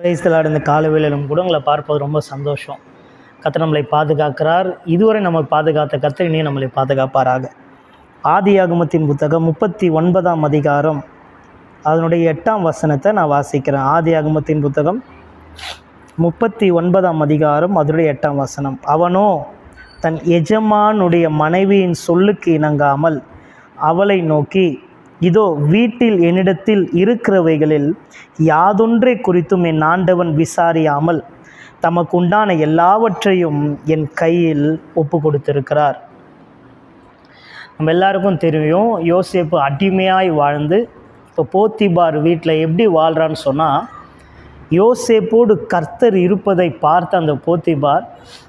Praise the Lord. இந்த காலவேளையிலும் கூட உங்களை பார்ப்பது ரொம்ப சந்தோஷம். கர்த்தர் நம்மளை பாதுகாக்கிறார். இதுவரை நம்ம பாதுகாத்த கர்த்தர் இனியும் நம்மளை பாதுகாப்பாராக. ஆதியாகமத்தின் புத்தகம் 39ஆம் அதிகாரம் அதனுடைய 8ஆம் வசனத்தை நான் வாசிக்கிறேன். ஆதியாகமத்தின் புத்தகம் 39ஆம் அதிகாரம் அதனுடைய 8ஆம் வசனம். அவனோ தன் எஜமானுடைய மனைவியின் சொல்லுக்கு இணங்காமல் அவளை நோக்கி, இதோ வீட்டில் என்னிடத்தில் இருக்கிறவைகளில் யாதொன்றை குறித்தும் என் ஆண்டவன் விசாரியாமல் தமக்கு உண்டான எல்லாவற்றையும் என் கையில் ஒப்பு கொடுத்திருக்கிறார். நம்ம எல்லாருக்கும் தெரியும், யோசேப்பு அடிமையாய் வாழ்ந்து இப்போ போத்திபார் வீட்டில் எப்படி வாழ்கிறான்னு சொன்னால், யோசேப்போடு கர்த்தர் இருப்பதை பார்த்த அந்த போத்திபார்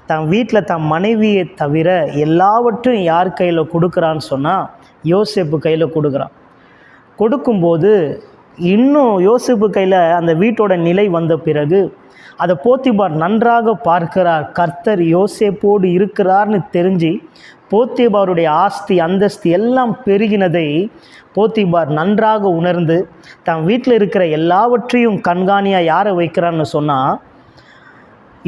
தன் வீட்டில் தன் மனைவியை தவிர எல்லாவற்றையும் யார் கையில் கொடுக்குறான்னு சொன்னால் யோசேப்பு கையில் கொடுக்குறான். கொடுக்கும்போது இன்னும் யோசேப்பு கையில் அந்த வீட்டோட நிலை வந்த பிறகு அதை போத்திபார் நன்றாக பார்க்கிறார். கர்த்தர் யோசேப்போடு இருக்கிறார்னு தெரிஞ்சு போத்திபாருடைய ஆஸ்தி அந்தஸ்து எல்லாம் பெருகினதை போத்திபார் நன்றாக உணர்ந்து தன் வீட்டில் இருக்கிற எல்லாவற்றையும் கண்காணியாக யாரை வைக்கிறான்னு சொன்னால்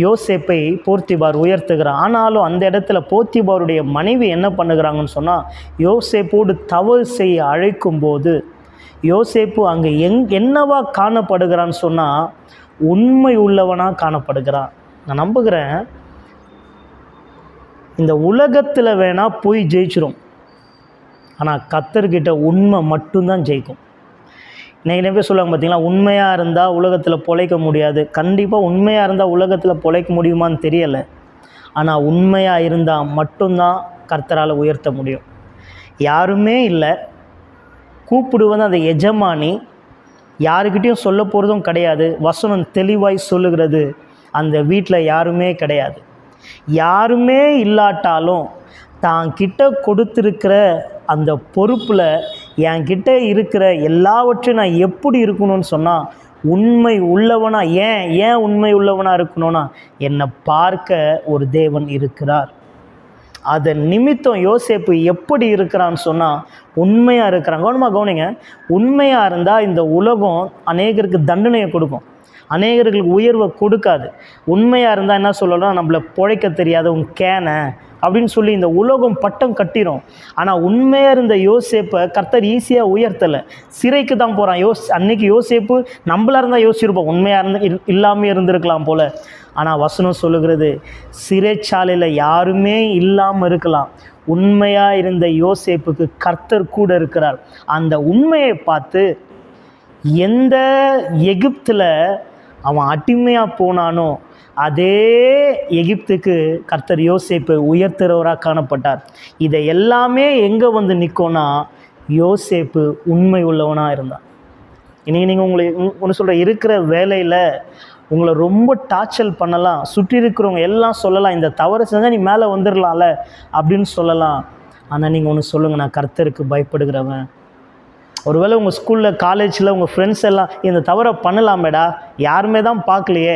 யோசேப்பை போத்திபார் உயர்த்துகிறான். ஆனாலும் அந்த இடத்துல போத்திபாருடைய மனைவி என்ன பண்ணுகிறாங்கன்னு சொன்னால், யோசேப்போடு தவறு செய்ய அழைக்கும்போது யோசேப்பு அங்கே என்னவா காணப்படுகிறான்னு சொன்னால் உண்மை உள்ளவனாக காணப்படுகிறான். நான் நம்புகிறேன், இந்த உலகத்தில் வேணால் போய் ஜெயிச்சிரும், ஆனால் கர்த்தர்கிட்ட உண்மை மட்டும்தான் ஜெயிக்கும். இன்றைக்கி பேர் சொல்லுவாங்க பார்த்தீங்களா, உண்மையாக இருந்தால் உலகத்தில் பிழைக்க முடியாது. கண்டிப்பாக உண்மையாக இருந்தால் உலகத்தில் பிழைக்க முடியுமான்னு தெரியலை. ஆனால் உண்மையாக இருந்தால் மட்டும்தான் கர்த்தரால் உயர்த்த முடியும். யாருமே இல்லை, கூப்பிடுவது அந்த எஜமானி, யாருக்கிட்டையும் சொல்ல போகிறதும் கிடையாது. வசனம் தெளிவாய் சொல்லுகிறது, அந்த வீட்டில் யாருமே கிடையாது. யாருமே இல்லாட்டாலும் தான் கிட்ட கொடுத்துருக்கிற அந்த பொறுப்பில் என்கிட்ட இருக்கிற எல்லாவற்றையும் நான் எப்படி இருக்கணும்னு சொன்னால் உண்மை உள்ளவனா. ஏன் உண்மை உள்ளவனாக இருக்கணும்னா, என்னை பார்க்க ஒரு தேவன் இருக்கிறார். அதன் நிமித்தம் யோசேப்பு எப்படி இருக்கிறான்னு சொன்னால் உண்மையாக இருக்கிறான். கவனிங்க, உண்மையாக இருந்தால் இந்த உலகம் அநேகருக்கு தண்டனையை கொடுக்கும், அநேகர்களுக்கு உயர்வை கொடுக்காது. உண்மையாக இருந்தால் என்ன சொல்லலாம், நம்மளை பிழைக்க தெரியாத உன் கேனை அப்படின்னு சொல்லி இந்த உலகம் பட்டம் கட்டிடும். ஆனால் உண்மையாக இருந்த யோசேப்பை கர்த்தர் ஈஸியாக உயர்த்தலை, சிறைக்கு தான் போகிறான். அன்னைக்கு யோசேப்பு நம்மளாக இருந்தால் யோசிச்சிருப்போம், உண்மையாக இல்லாமல் இருந்திருக்கலாம் போல். ஆனால் வசனம் சொல்லுகிறது, சிறைச்சாலையில் யாருமே இல்லாமல் இருக்கலாம், உண்மையாக இருந்த யோசேப்புக்கு கர்த்தர் கூட இருக்கிறார். அந்த உண்மையை பார்த்து எந்த எகிப்தில் அவன் அடிமையாக போனானோ அதே எகிப்துக்கு கர்த்தர் யோசேப்பை உயர்த்துறவராக காணப்பட்டார். இதை எல்லாமே எங்கே வந்து நிற்கும்னா, யோசேப்பு உண்மை உள்ளவனாக இருந்தான். இன்றைக்கி நீங்கள் ஒன்று சொல்கிற இருக்கிற வேலையில் உங்களை ரொம்ப டார்ச்சர் பண்ணலாம், சுற்றி இருக்கிறவங்க எல்லாம் சொல்லலாம், இந்த தவறு செஞ்சால் நீ மேலே வந்துடலாம்ல அப்படின்னு சொல்லலாம். ஆனால் நீங்கள் ஒன்று சொல்லுங்கள், நான் கர்த்தருக்கு பயப்படுகிறவன். ஒருவேளை உங்கள் ஸ்கூலில் காலேஜில் உங்கள் ஃப்ரெண்ட்ஸ் எல்லாம் இந்த தவறை பண்ணலாமேடா, யாருமே தான் பார்க்கலையே,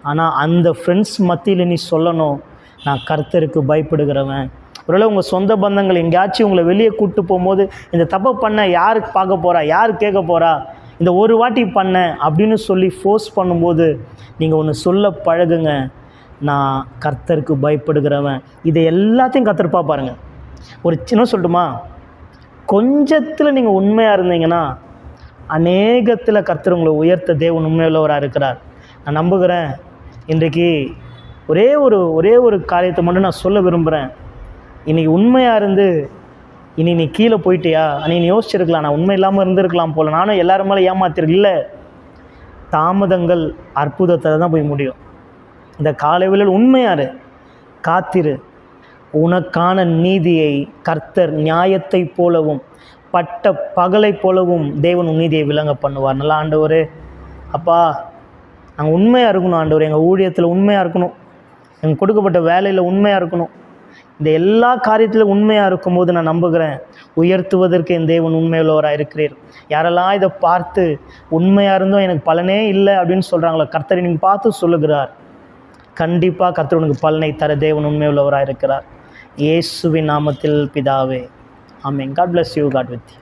ஆனால் அந்த ஃப்ரெண்ட்ஸ் மத்தியில் நீ சொல்லணும், நான் கர்த்தருக்கு பயப்படுகிறவன். ஒருவேளை உங்கள் சொந்த பந்தங்கள் எங்கேயாச்சும் உங்களை வெளியே கூப்பிட்டு போகும்போது இந்த தப்பை பண்ண யாருக்கு பார்க்க போகிறா, யார் கேட்க போகிறா, இந்த ஒரு வாட்டி பண்ண அப்படின்னு சொல்லி ஃபோர்ஸ் பண்ணும்போது நீங்கள் ஒன்று சொல்ல பழகுங்க, நான் கர்த்தருக்கு பயப்படுகிறவன். இதை எல்லாத்தையும் கர்த்தர் பார்ப்பாருங்க. ஒரு சின்ன சொல்லட்டுமா, கொஞ்சத்தில் நீங்கள் உண்மையாக இருந்தீங்கன்னா அநேகத்தில் கர்த்தர் உங்களை உயர்த்த தேவன் உண்மையுள்ளவராக இருக்கிறார். நான் நம்புகிறேன். இன்றைக்கு ஒரே ஒரு காரியத்தை மட்டும் நான் சொல்ல விரும்புகிறேன். இன்றைக்கி உண்மையாக இருந்து இனி நீ கீழே போயிட்டியா, நீ யோசிச்சிருக்கலாம், நான் உண்மை இல்லாமல் இருந்திருக்கலாம் போல், நானும் எல்லாரும் மேலே ஏமாத்திருக்கேன். இல்லை, தாமதங்கள் அற்புதத்தில் தான் போய் முடியும். இந்த காலைவேளையில் உண்மையாரு, காத்திரு, உனக்கான நீதியை கர்த்தர் நியாயத்தை போலவும் பட்ட பகலை போலவும் தேவன் நீதியை விளங்க பண்ணுவார். நல்லா ஆண்டவரே, அப்பா நாங்கள் உண்மையாக இருக்கணும் ஆண்டவர், எங்கள் ஊழியத்தில் உண்மையாக இருக்கணும், எங்கள் கொடுக்கப்பட்ட வேலையில் உண்மையாக இருக்கணும். இந்த எல்லா காரியத்திலும் உண்மையாக இருக்கும்போது நான் நம்புகிறேன், உயர்த்துவதற்கு என் தேவன் உண்மையுள்ளவராக இருக்கிறீர். யாரெல்லாம் இதை பார்த்து உண்மையாக இருந்தோம் எனக்கு பலனே இல்லை அப்படின்னு சொல்கிறாங்களோ, கர்த்தரை நீங்கள் பார்த்து சொல்லுகிறார், கண்டிப்பாக கர்த்தர் உனக்கு பலனை தர தேவன் உண்மையுள்ளவராக இருக்கிறார். இயேசுவின் நாமத்தில் பிதாவே, ஆமென். God bless you. God with you.